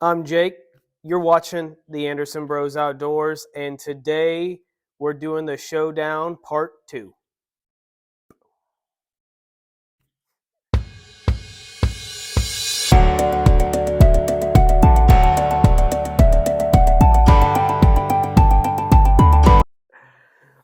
I'm Jake. You're watching the Anderson Bros Outdoors, and today we're doing the Showdown Part 2.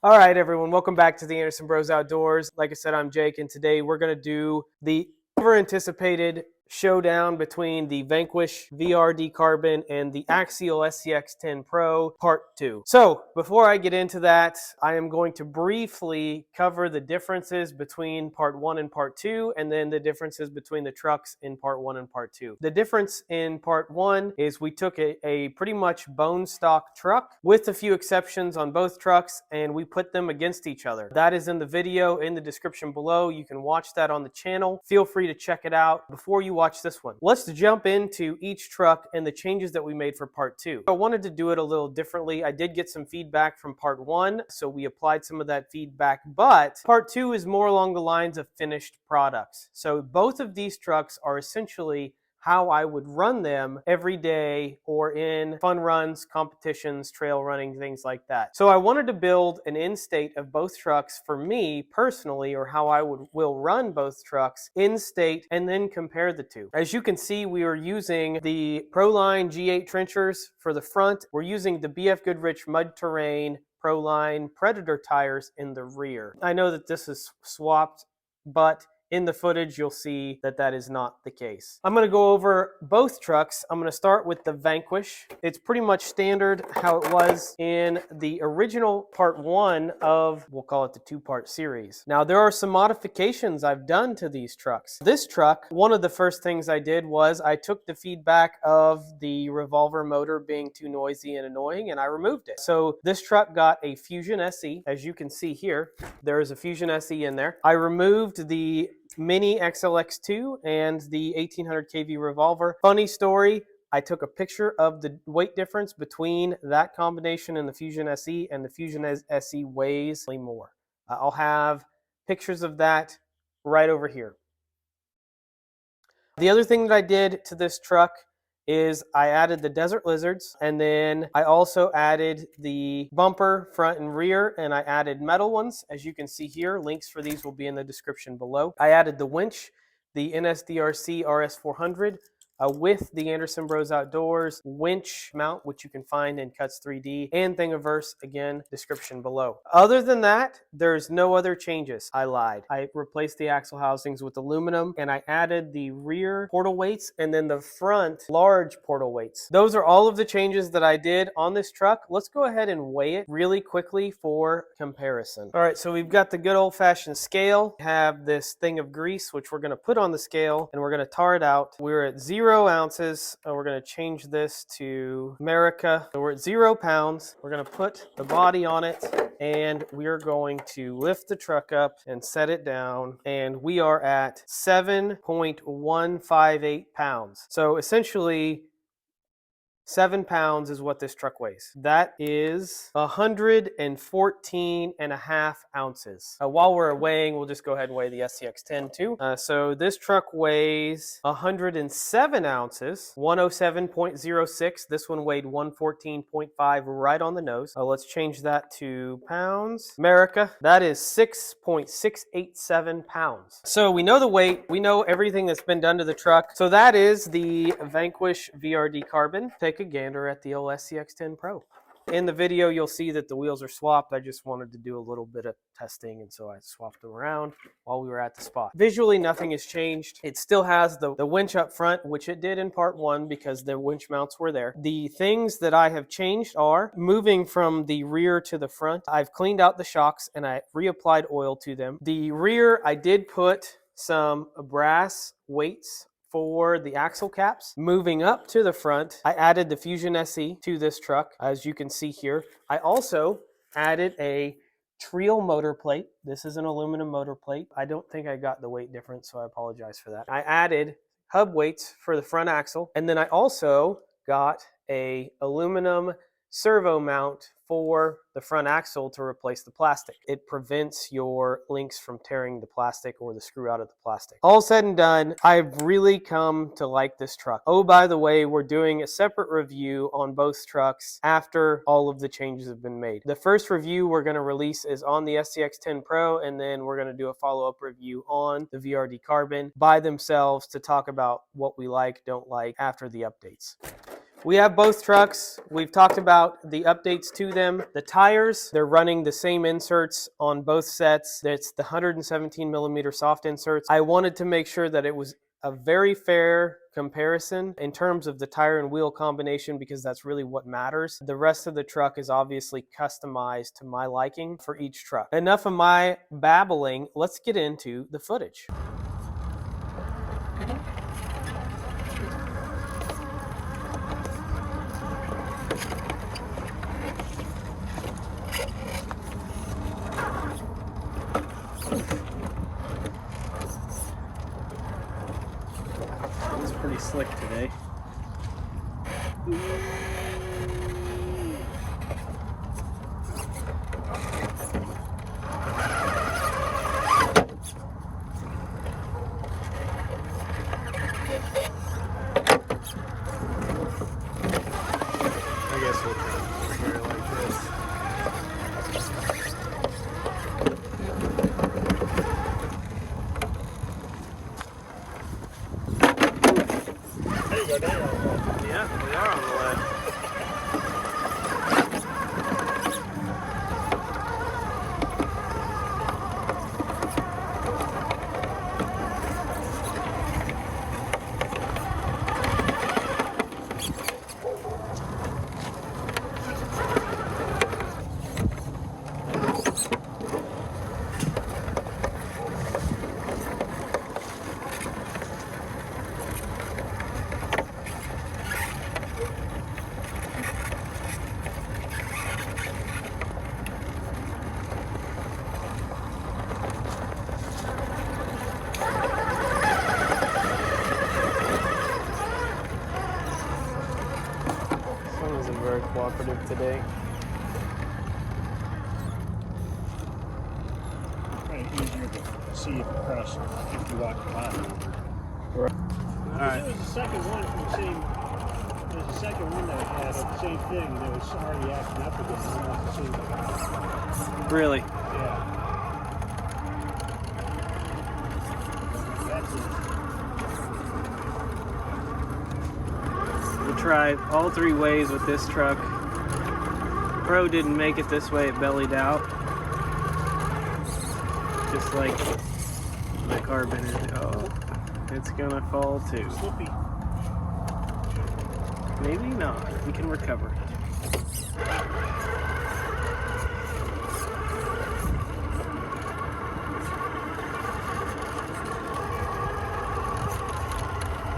All right, everyone, welcome back to the Anderson Bros Outdoors. Like I said, I'm Jake, and today we're going to do the ever-anticipated showdown between the Vanquish VRD Carbon and the Axial SCX10 Pro Part 2. So, before I get into that, I am going to briefly cover the differences between Part 1 and Part 2, and then the differences between the trucks in Part 1 and Part 2. The difference in Part 1 is we took a pretty much bone stock truck, with a few exceptions on both trucks, and we put them against each other. That is in the video in the description below. You can watch that on the channel. Feel free to check it out before you watch this one. Let's jump into each truck and the changes that we made for Part 2. I wanted to do it a little differently. I did get some feedback from Part 1, so we applied some of that feedback, but Part 2 is more along the lines of finished products. So both of these trucks are essentially how I would run them every day or in fun runs, competitions, trail running, things like that. So I wanted to build an end state of both trucks for me personally, or how I will run both trucks in state, and then compare the two. As you can see, we are using the Proline G8 trenchers for the front. We're using the BF Goodrich Mud Terrain Proline Predator tires in the rear. I know that this is swapped, but in the footage, you'll see that that is not the case. I'm going to go over both trucks. I'm going to start with the Vanquish. It's pretty much standard how it was in the original Part 1 of, we'll call it the two-part series. Now, there are some modifications I've done to these trucks. This truck, one of the first things I did was I took the feedback of the revolver motor being too noisy and annoying, and I removed it. So this truck got a Fusion SE. As you can see here, there is a Fusion SE in there. I removed the Mini XLX2 and the 1800 kV revolver. Funny story, I took a picture of the weight difference between that combination and the Fusion SE, and the Fusion SE weighs more. I'll have pictures of that right over here. The other thing that I did to this truck is I added the Desert Lizards, and then I also added the bumper front and rear, and I added metal ones. As you can see here, links for these will be in the description below. I added the winch, the NSDRC RS400, with the Anderson Bros Outdoors winch mount, which you can find in Cuts 3D, and Thingiverse, again, description below. Other than that, there's no other changes. I lied. I replaced the axle housings with aluminum, and I added the rear portal weights and then the front large portal weights. Those are all of the changes that I did on this truck. Let's go ahead and weigh it really quickly for comparison. All right, so we've got the good old-fashioned scale. We have this thing of grease, which we're going to put on the scale, and we're going to tar it out. We're at 0 ounces. We're going to change this to America. So we're at 0 pounds. We're going to put the body on it, and we are going to lift the truck up and set it down, and we are at 7.158 pounds. So essentially 7 pounds is what this truck weighs. That is 114.5 ounces. While we're weighing, we'll just go ahead and weigh the SCX10 too. So this truck weighs 107 ounces, 107.06. This one weighed 114.5 right on the nose. Let's change that to pounds. America, that is 6.687 pounds. So we know the weight, we know everything that's been done to the truck. So that is the Vanquish VRD Carbon. Take a gander at the old SCX10 Pro. In the video, you'll see that the wheels are swapped. I just wanted to do a little bit of testing, and so I swapped them around while we were at the spot. Visually, nothing has changed. It still has the winch up front, which it did in Part 1 because the winch mounts were there. The things that I have changed are moving from the rear to the front. I've cleaned out the shocks, and I reapplied oil to them. The rear, I did put some brass weights for the axle caps. Moving up to the front, I added the Fusion SE to this truck, as you can see here. I also added a Trial motor plate. This is an aluminum motor plate. I don't think I got the weight difference, so I apologize for that. I added hub weights for the front axle, and then I also got a aluminum servo mount for the front axle to replace the plastic. It prevents your links from tearing the plastic or the screw out of the plastic. All said and done, I've really come to like this truck. Oh, by the way, we're doing a separate review on both trucks after all of the changes have been made. The first review we're going to release is on the SCX10 Pro, and then we're going to do a follow-up review on the VRD Carbon by themselves to talk about what we like, don't like after the updates. We have both trucks. We've talked about the updates to them. The tires, they're running the same inserts on both sets. It's the 117 millimeter soft inserts. I wanted to make sure that it was a very fair comparison in terms of the tire and wheel combination, because that's really what matters. The rest of the truck is obviously customized to my liking for each truck. Enough of my babbling. Let's get into the footage. Pretty slick today. I guess we'll come over here like this. There you go, down. Yeah, we are on the ledge. Very cooperative today. Probably easier to see if across 50 watt line. Right. There was a second one from the same. There's a second one that I had of the same thing, and it was already acting up again. Almost the same thing. Really? Yeah. That's it. We tried all three ways with this truck. Pro didn't make it this way, it bellied out. Just like my carbon is. Oh, it's gonna fall too. Slippy. Maybe not. We can recover.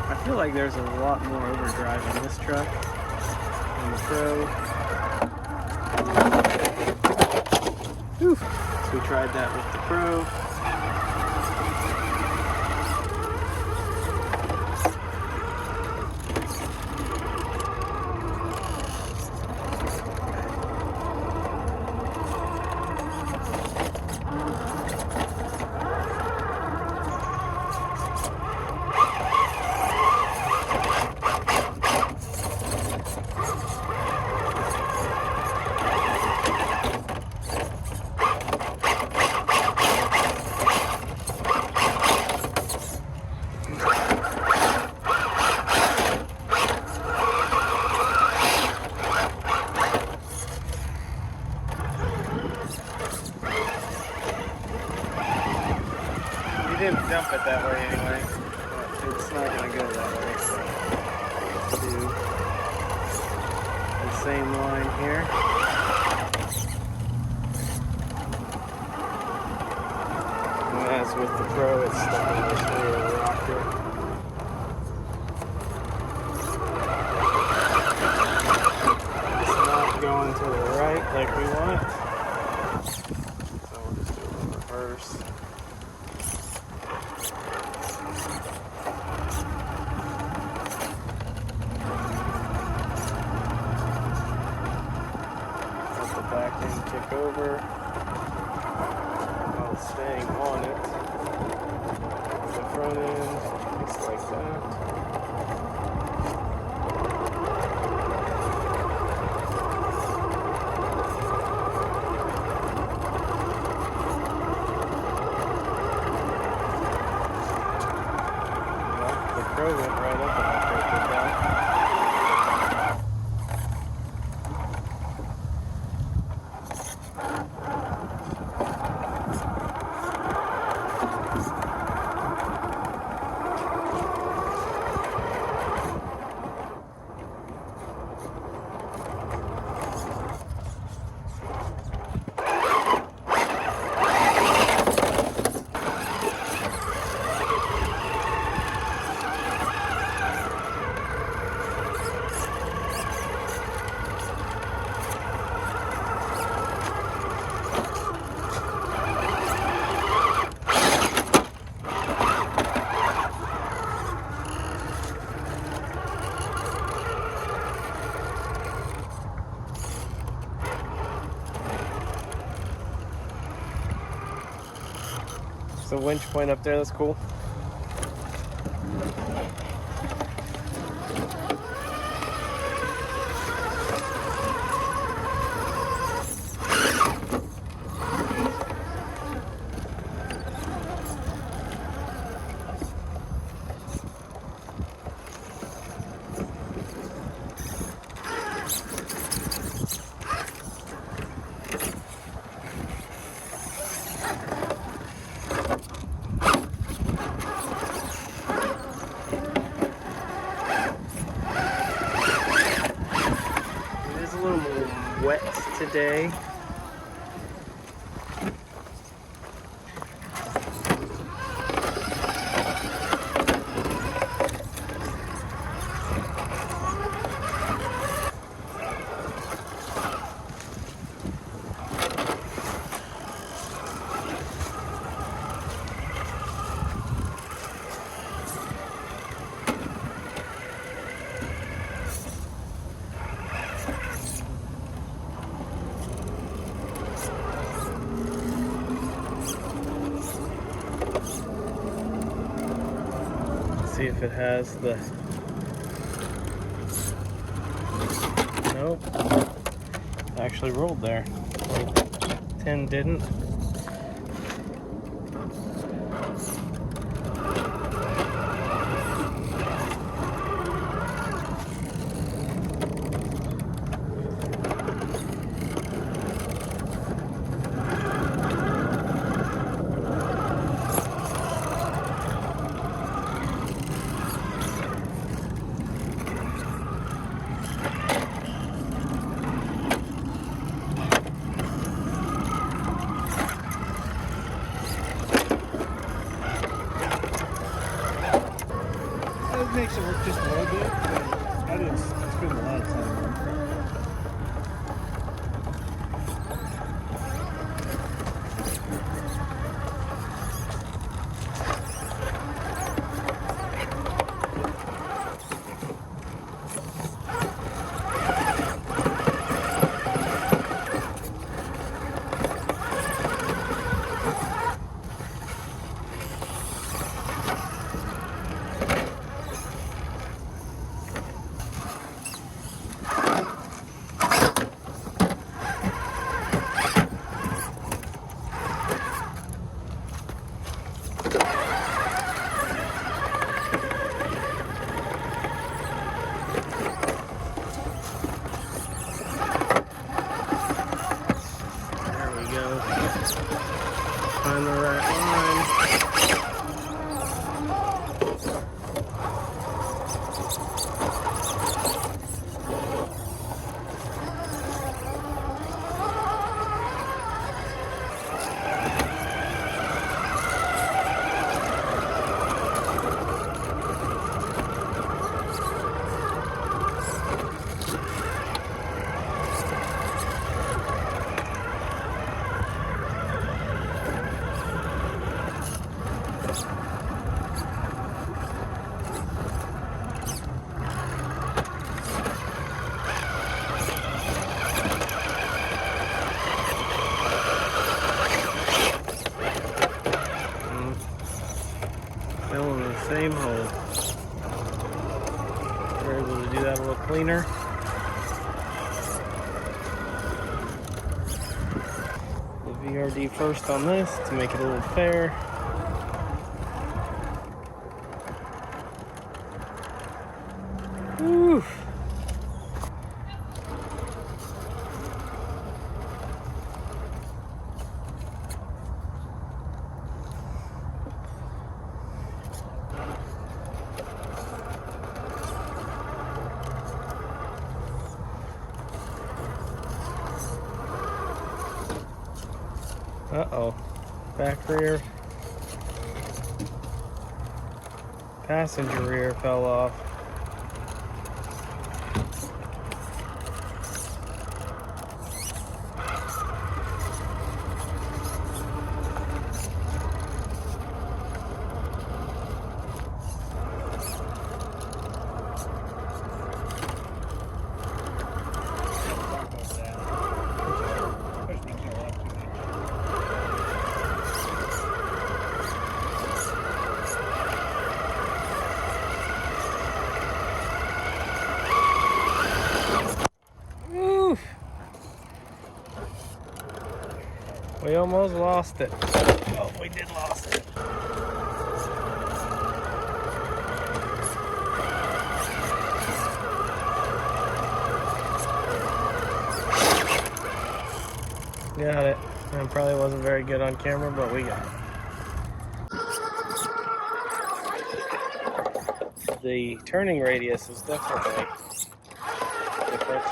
I feel like there's a lot more overdrive in this truck than the Pro. Whew. So we tried that with the Pro. Didn't dump it that way anyway. It's not going to go that way. So let's do the same line here. And as with the Pro, it's stuck in this rear rocker. It's not going to the right like we want. So we'll just do a little reverse. back end kick over while staying on it. The front end, just like that. Went right up and I picked it down. The winch point up there, that's cool. Wet today. See if it has the... Nope. Actually rolled there. 10 didn't. Makes it work just a little bit, but I didn't spend a lot of time on it. screener. The VRD first on this to make it a little fair. Woo. Uh-oh, back rear, passenger rear fell off. We almost lost it. Oh, we did lost it. Got it. It probably wasn't very good on camera, but we got it. The turning radius is definitely different.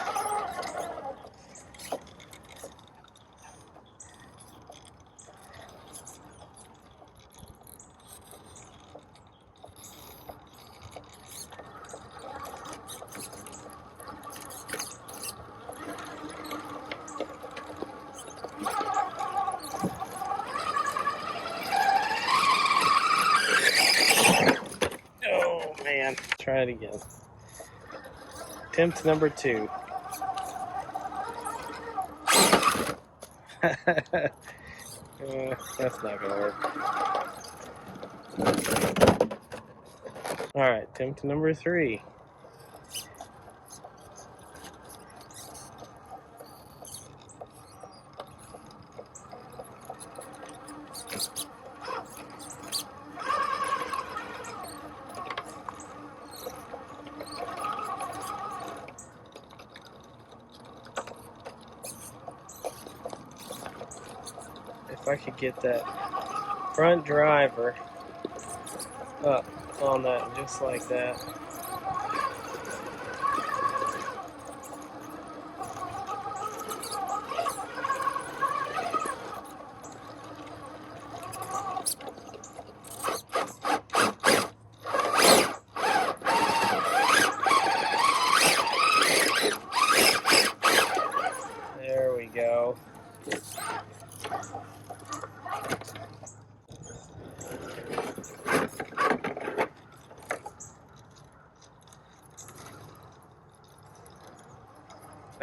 Man, try it again. Attempt number 2. That's not gonna work. Alright, attempt number 3. If I could get that front driver up on that just like that. There we go.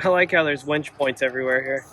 I like how there's winch points everywhere here.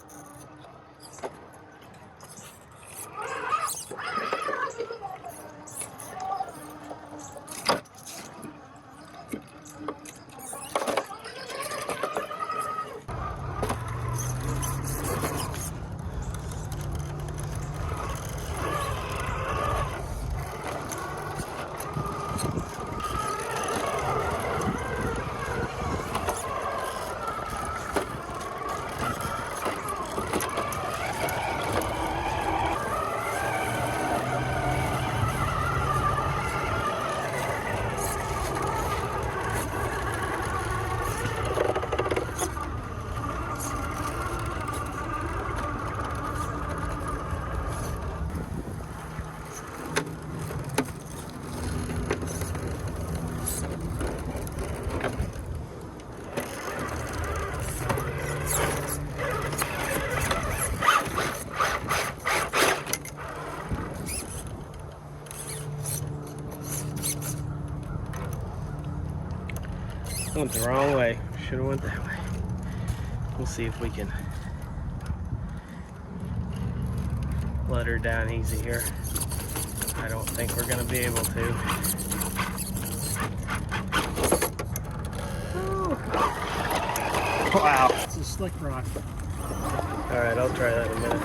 Went the wrong way. Should have went that way. We'll see if we can let her down easy here. I don't think we're going to be able to. Woo. Wow. It's a slick rock. All right, I'll try that in a minute.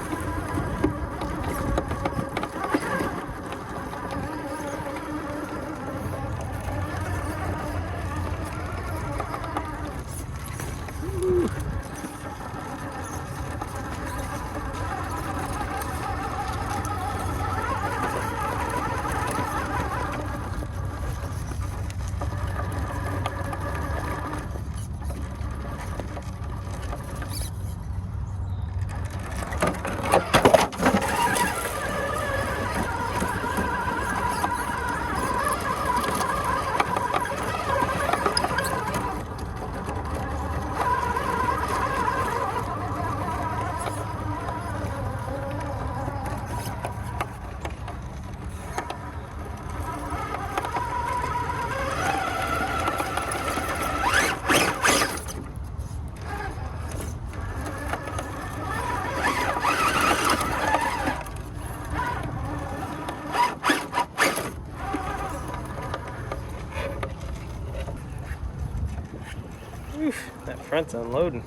Oof, that front's unloading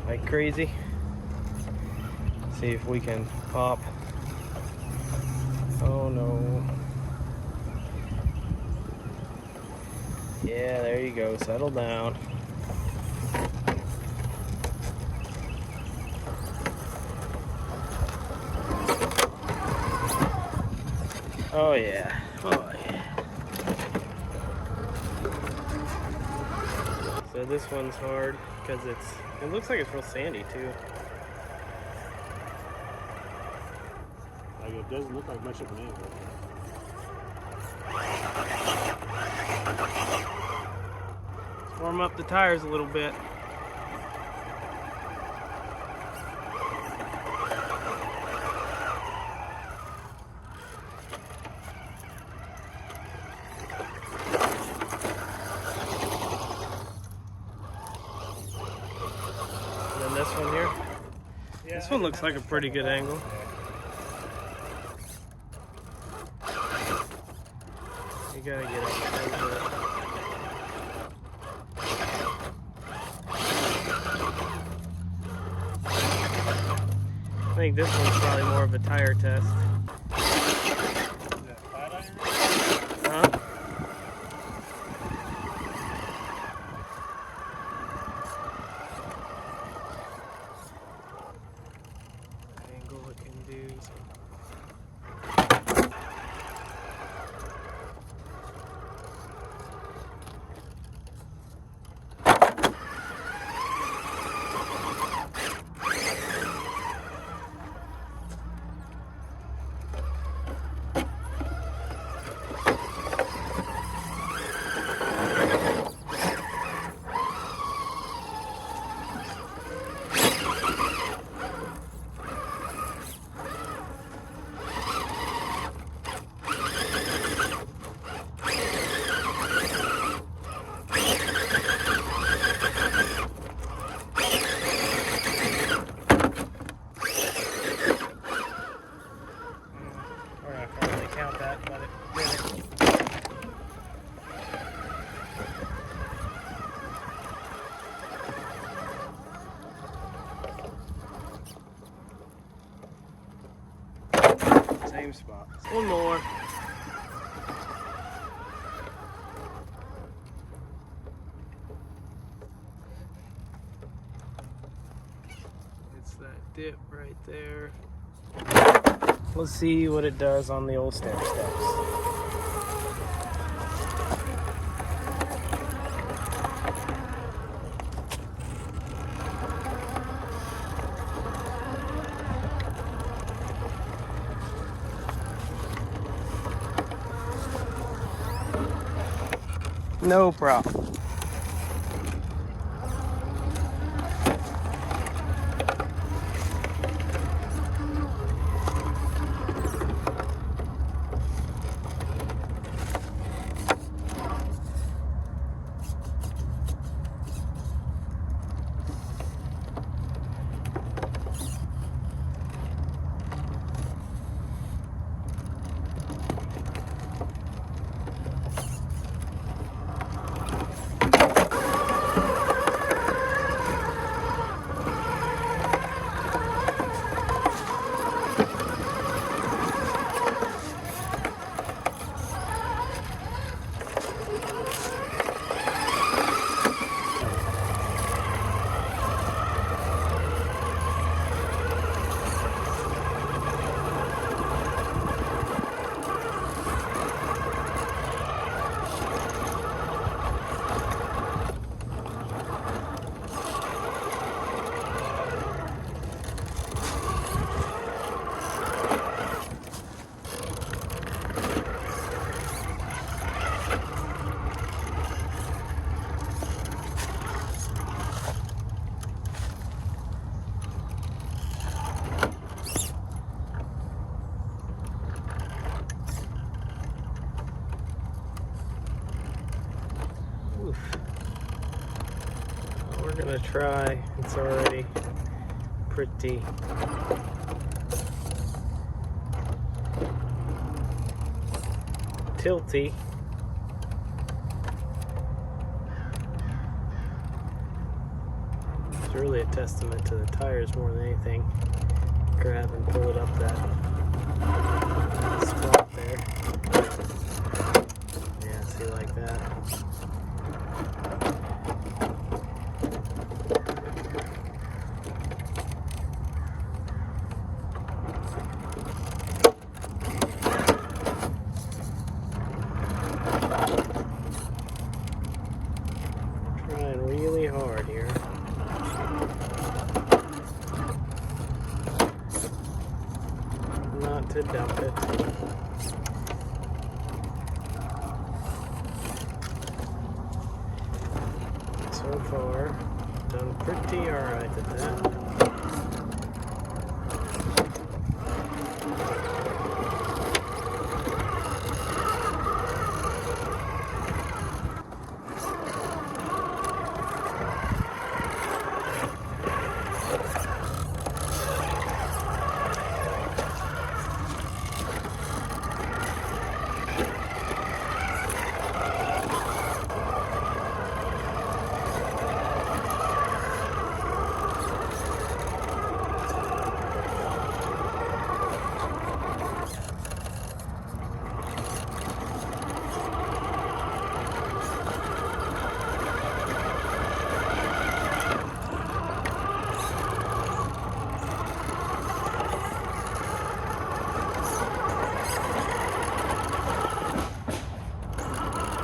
like crazy. See if we can pop. Oh no. Yeah, there you go. Settle down. Oh yeah. Oh yeah. So this one's hard because it looks like it's real sandy too. Like it doesn't look like much of an angle. Let's warm up the tires a little bit. And then this one here. Yeah, This one looks like a pretty good angle. You gotta get up there. I think this one's probably more of a tire test. Huh? Angle it can do. Same spot. One more. It's that dip right there. Let's see what it does on the old stair steps. No problem. We're gonna try. It's already pretty tilty. It's really a testament to the tires more than anything. Grab and pull it up that spot there. Yeah, see, like that. Trying really hard here. Not to dump it. So far, done pretty alright at that.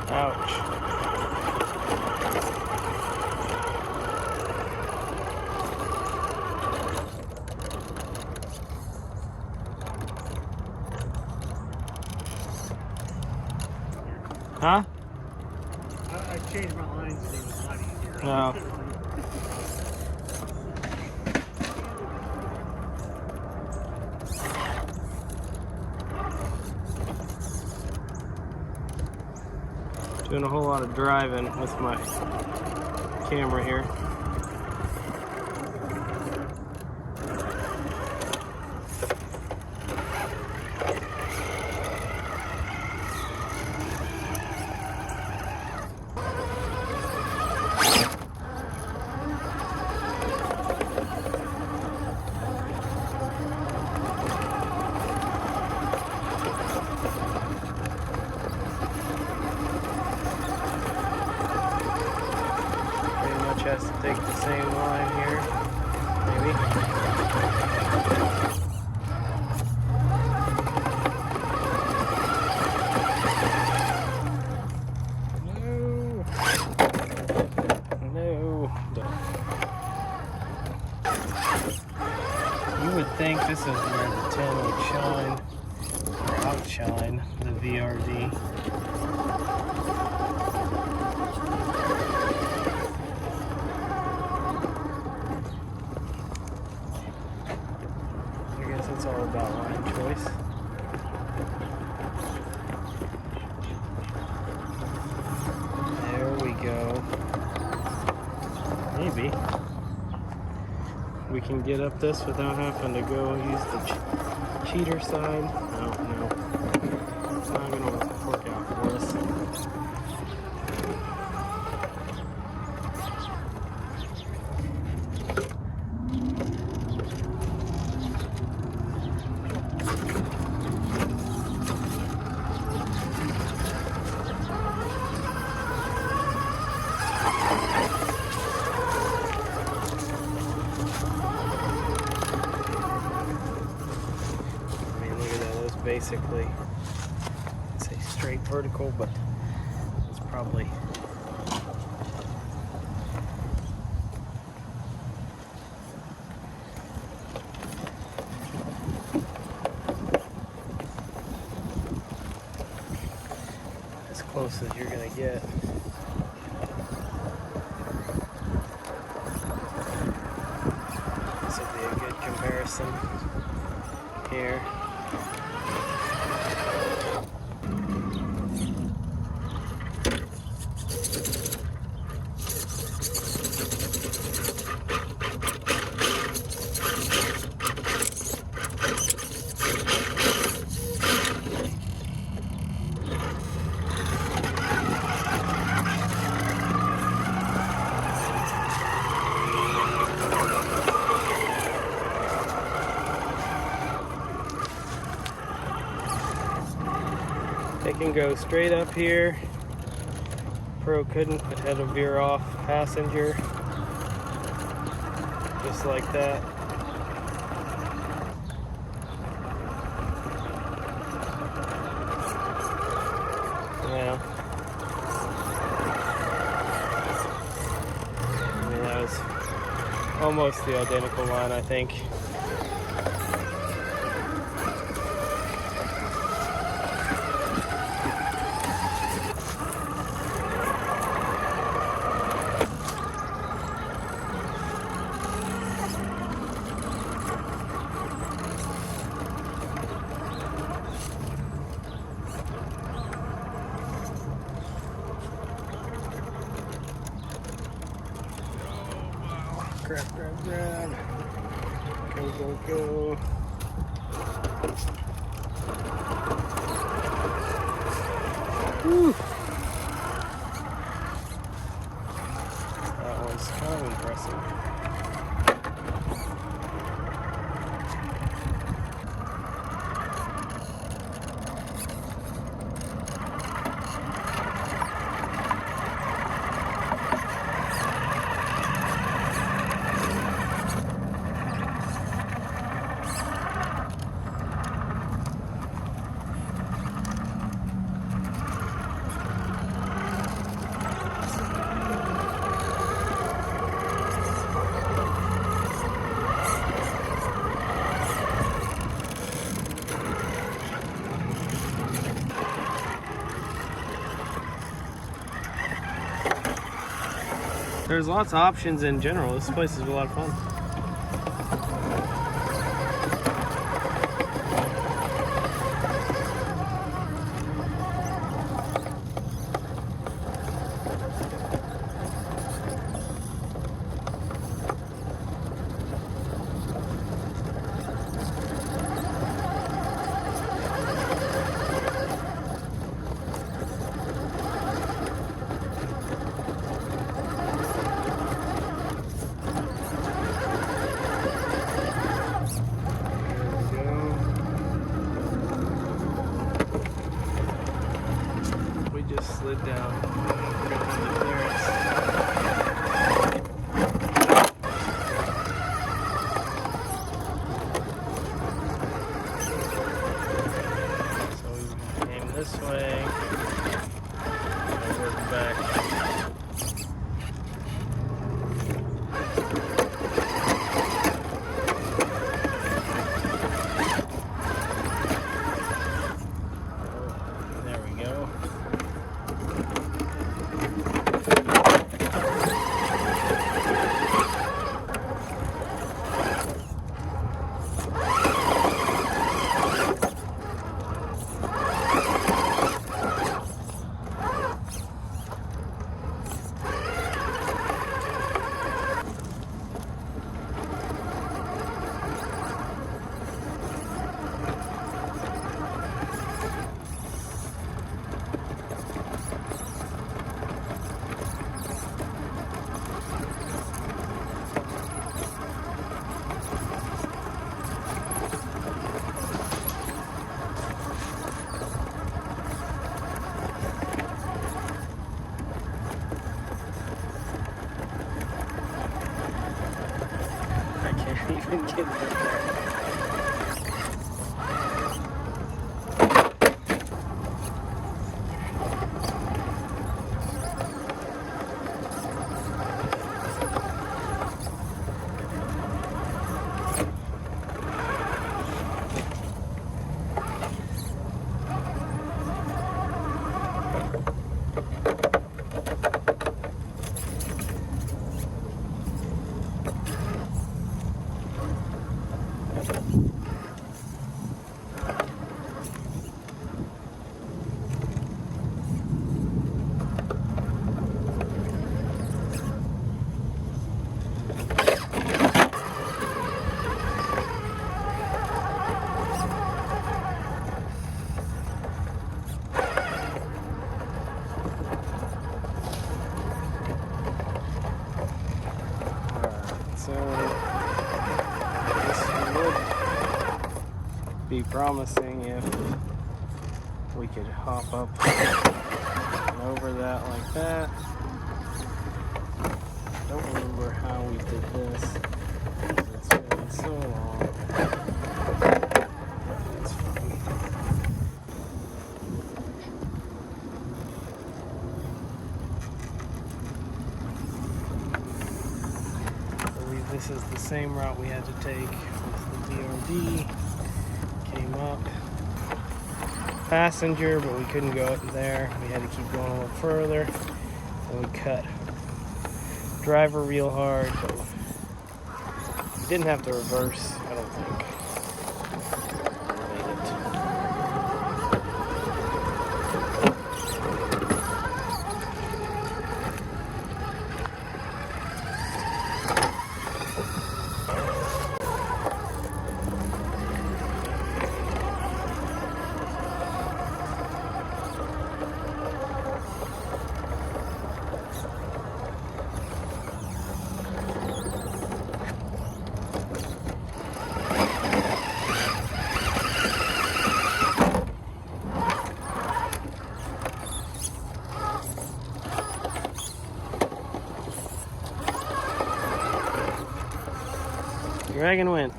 Ouch. Huh? I changed my lines and it was a lot easier. No. Doing a whole lot of driving with my camera here. Has to take the same line here, maybe. No. You would think this is where the 10 would shine, or outshine the VRD. It's all about line choice. There we go. Maybe we can get up this without having to go use the cheater side. No. It's not going to work out for us. Basically, it's a straight vertical, but it's probably as close as you're gonna get. This will be a good comparison here. can go straight up here. Pro couldn't. It had to veer off passenger. Just like that. Yeah. I mean, that was almost the identical line, I think. Grab. Go. Whew. That was kind of impressive. There's lots of options in general. This place is a lot of fun. Slid down. We're going to the clearance. So we came this way and worked back. There we go. Even get that there. Be promising if we could hop up and over that like that. Don't remember how we did this. It's been so long. It's fine. I believe this is the same route we had to take with the VRD. Came up. Passenger, but we couldn't go up there. We had to keep going a little further. And we cut driver real hard, but we didn't have to reverse, I don't think. Dragon went.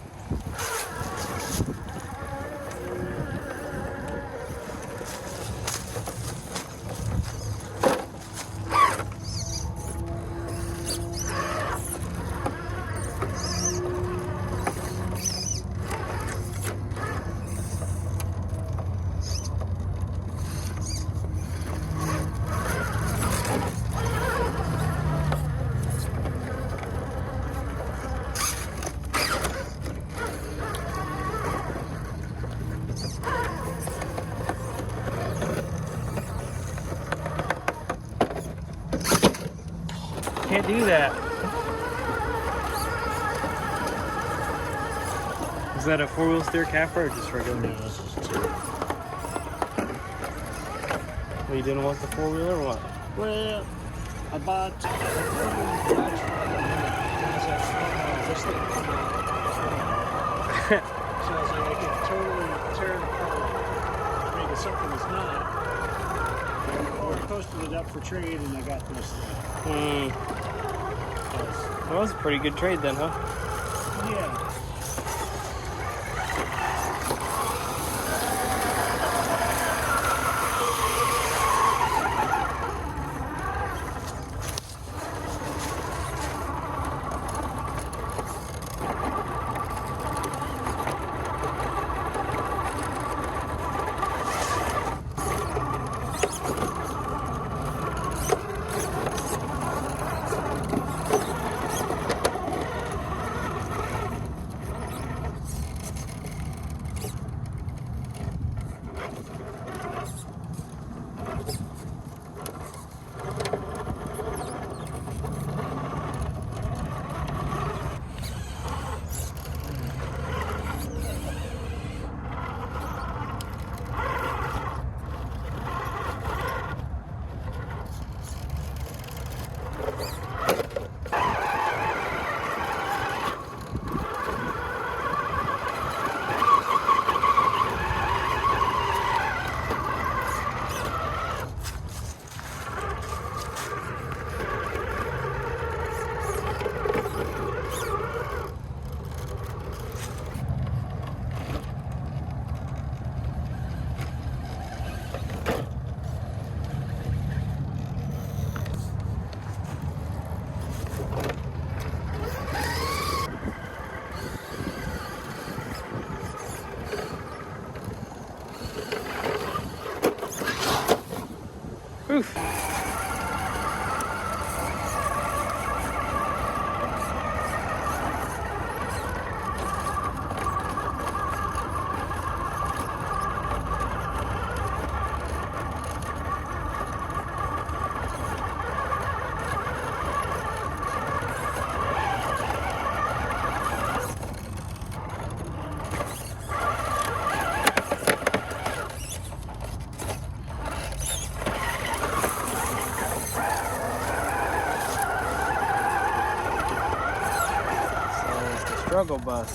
Can't do that. Is that a four-wheel steer capper or just regular? No, this is two. Well, you didn't want the four-wheeler or what? Well, I bought this thing. So I was like, I could totally tear it apart, make it something it's not. Or I posted it up for trade and I got this thing. That was a pretty good trade then, huh? Yeah. Oof. Struggle bus.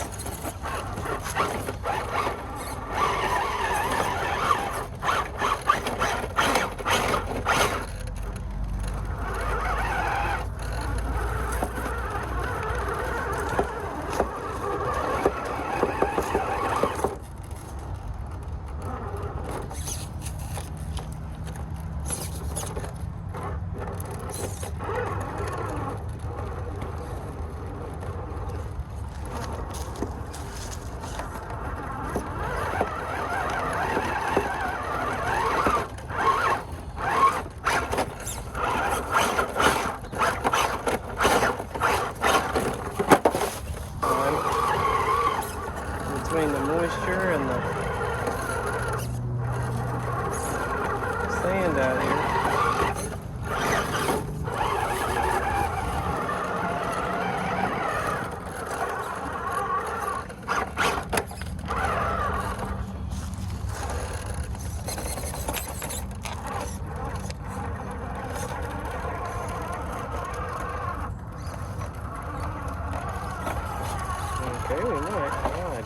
Okay, we might. All right.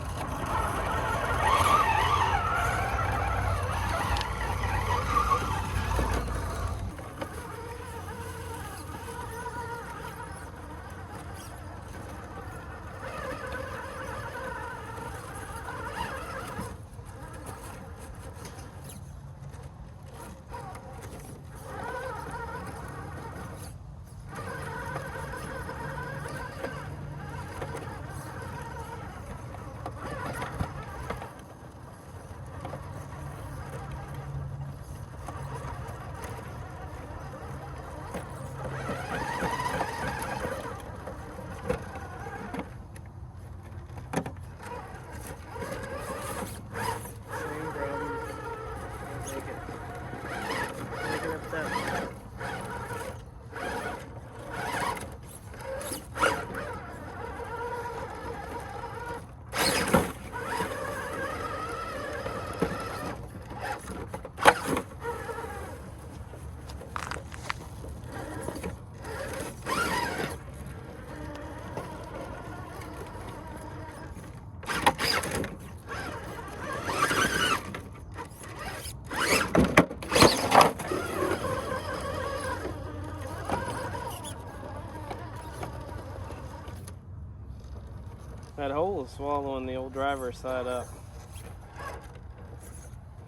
That hole is swallowing the old driver's side up.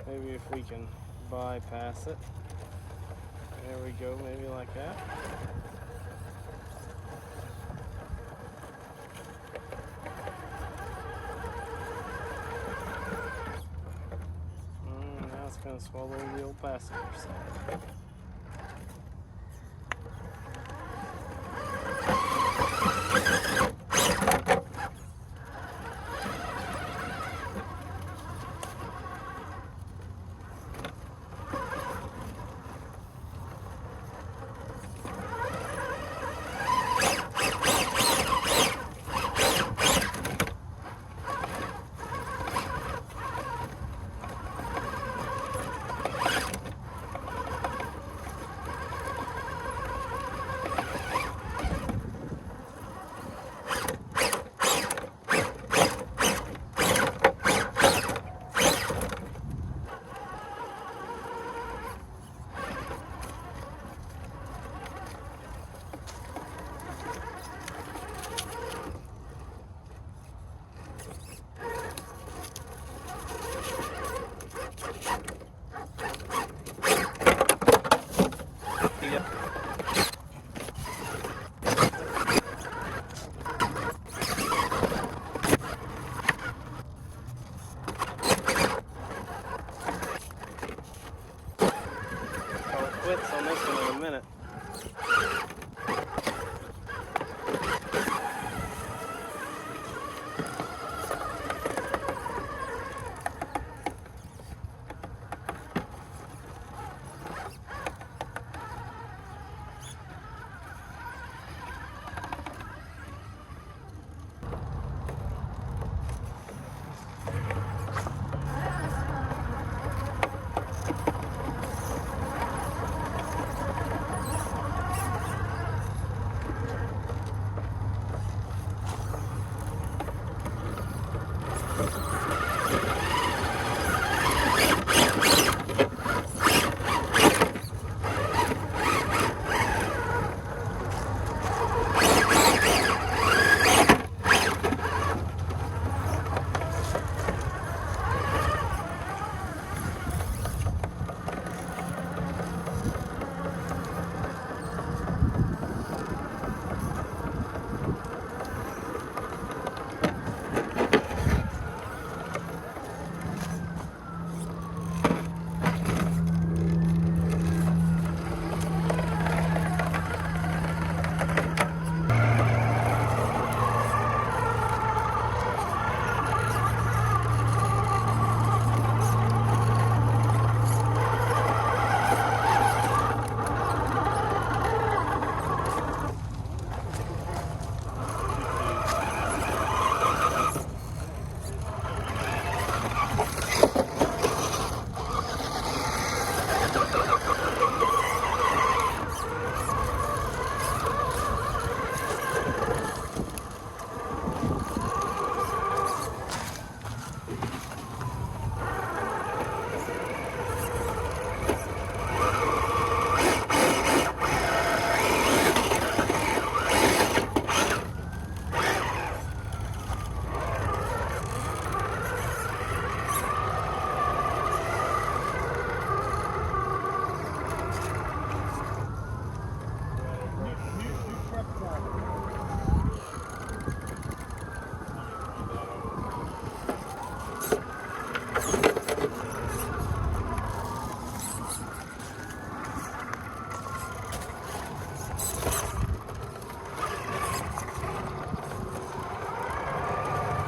Maybe if we can bypass it. There we go, maybe like that. Now it's going to swallow the old passenger side. Quits on this one in a minute.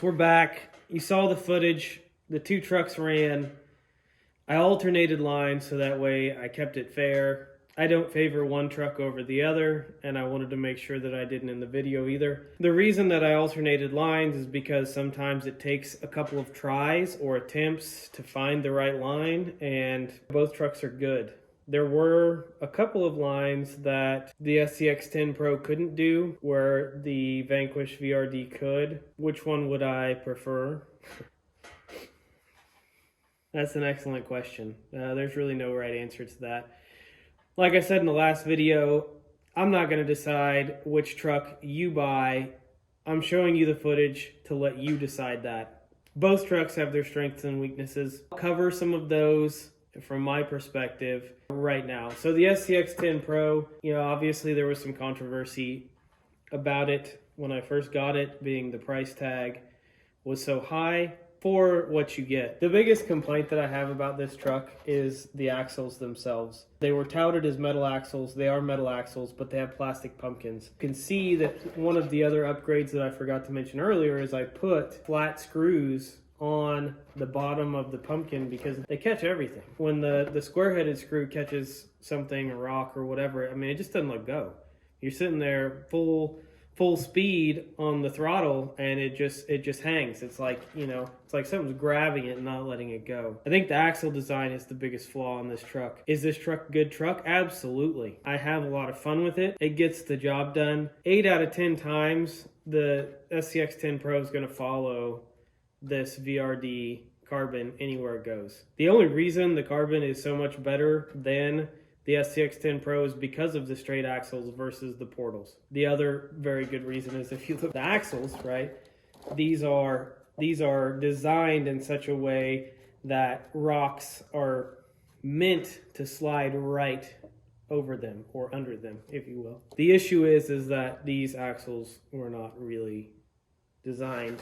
We're back. You saw the footage. The two trucks ran. I alternated lines so that way I kept it fair. I don't favor one truck over the other, and I wanted to make sure that I didn't in the video either. The reason that I alternated lines is because sometimes it takes a couple of tries or attempts to find the right line, and both trucks are good. There were a couple of lines that the SCX10 Pro couldn't do where the Vanquish VRD could. Which one would I prefer? That's an excellent question. There's really no right answer to that. Like I said in the last video, I'm not going to decide which truck you buy. I'm showing you the footage to let you decide that. Both trucks have their strengths and weaknesses. I'll cover some of those from my perspective right now. So the SCX10 Pro, obviously there was some controversy about it when I first got it, being the price tag was so high for what you get. The biggest complaint that I have about this truck is the axles themselves. They were touted as metal axles. They are metal axles, but they have plastic pumpkins. You can see that one of the other upgrades that I forgot to mention earlier is I put flat screws on the bottom of the pumpkin because they catch everything. When the square-headed screw catches something, a rock or whatever, it just doesn't let go. You're sitting there full speed on the throttle and it just hangs. It's like, it's like something's grabbing it and not letting it go. I think the axle design is the biggest flaw in this truck. Is this truck a good truck? Absolutely. I have a lot of fun with it. It gets the job done. 8 out of 10 times, the SCX10 Pro is going to follow this VRD carbon anywhere it goes. The only reason the carbon is so much better than the SCX10 Pro is because of the straight axles versus the portals. The other very good reason is if you look at the axles, right? These are designed in such a way that rocks are meant to slide right over them or under them, if you will. The issue is that these axles were not really designed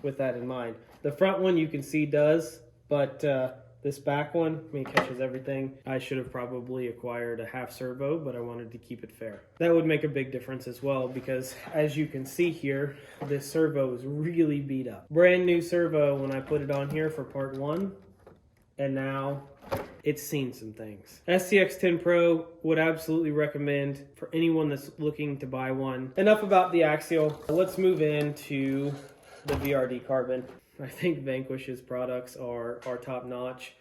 with that in mind. The front one you can see does, but this back one, catches everything. I should have probably acquired a half servo, but I wanted to keep it fair. That would make a big difference as well because as you can see here, this servo is really beat up. Brand new servo when I put it on here for part 1, and now it's seen some things. SCX10 Pro would absolutely recommend for anyone that's looking to buy one. Enough about the Axial. Let's move into the VRD carbon. I think Vanquish's products are top-notch,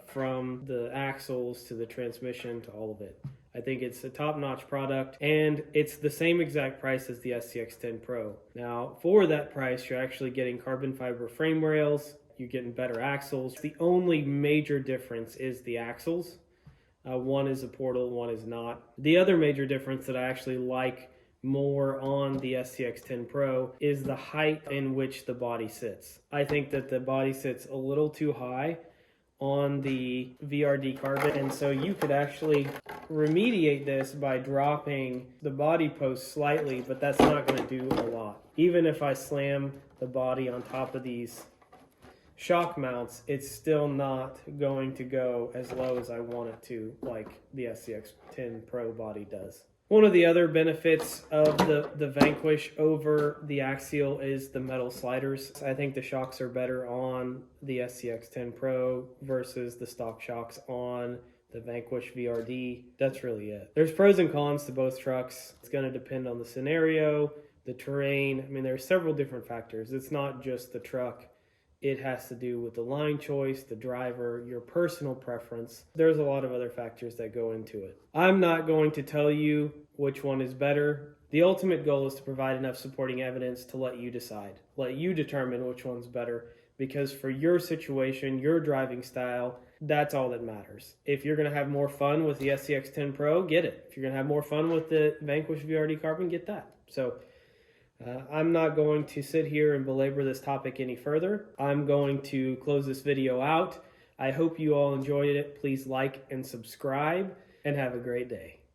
from the axles to the transmission to all of it. I think it's a top-notch product, and it's the same exact price as the SCX10 Pro. Now, for that price, you're actually getting carbon fiber frame rails, you're getting better axles. The only major difference is the axles. One is a portal, one is not. The other major difference that I actually like more on the SCX10 Pro is the height in which the body sits. I think that the body sits a little too high on the VRD carbon, and so you could actually remediate this by dropping the body post slightly, but that's not going to do a lot. Even if I slam the body on top of these shock mounts, it's still not going to go as low as I want it to, like the SCX10 Pro body does. One of the other benefits of the Vanquish over the Axial is the metal sliders. I think the shocks are better on the SCX10 Pro versus the stock shocks on the Vanquish VRD. That's really it. There's pros and cons to both trucks. It's going to depend on the scenario, the terrain. There's several different factors. It's not just the truck. It has to do with the line choice, the driver, your personal preference. There's a lot of other factors that go into it. I'm not going to tell you which one is better. The ultimate goal is to provide enough supporting evidence to let you decide, let you determine which one's better, because for your situation, your driving style, that's all that matters. If you're going to have more fun with the SCX10 Pro, get it. If you're going to have more fun with the Vanquish VRD Carbon, get that. So I'm not going to sit here and belabor this topic any further. I'm going to close this video out. I hope you all enjoyed it. Please like and subscribe, and have a great day.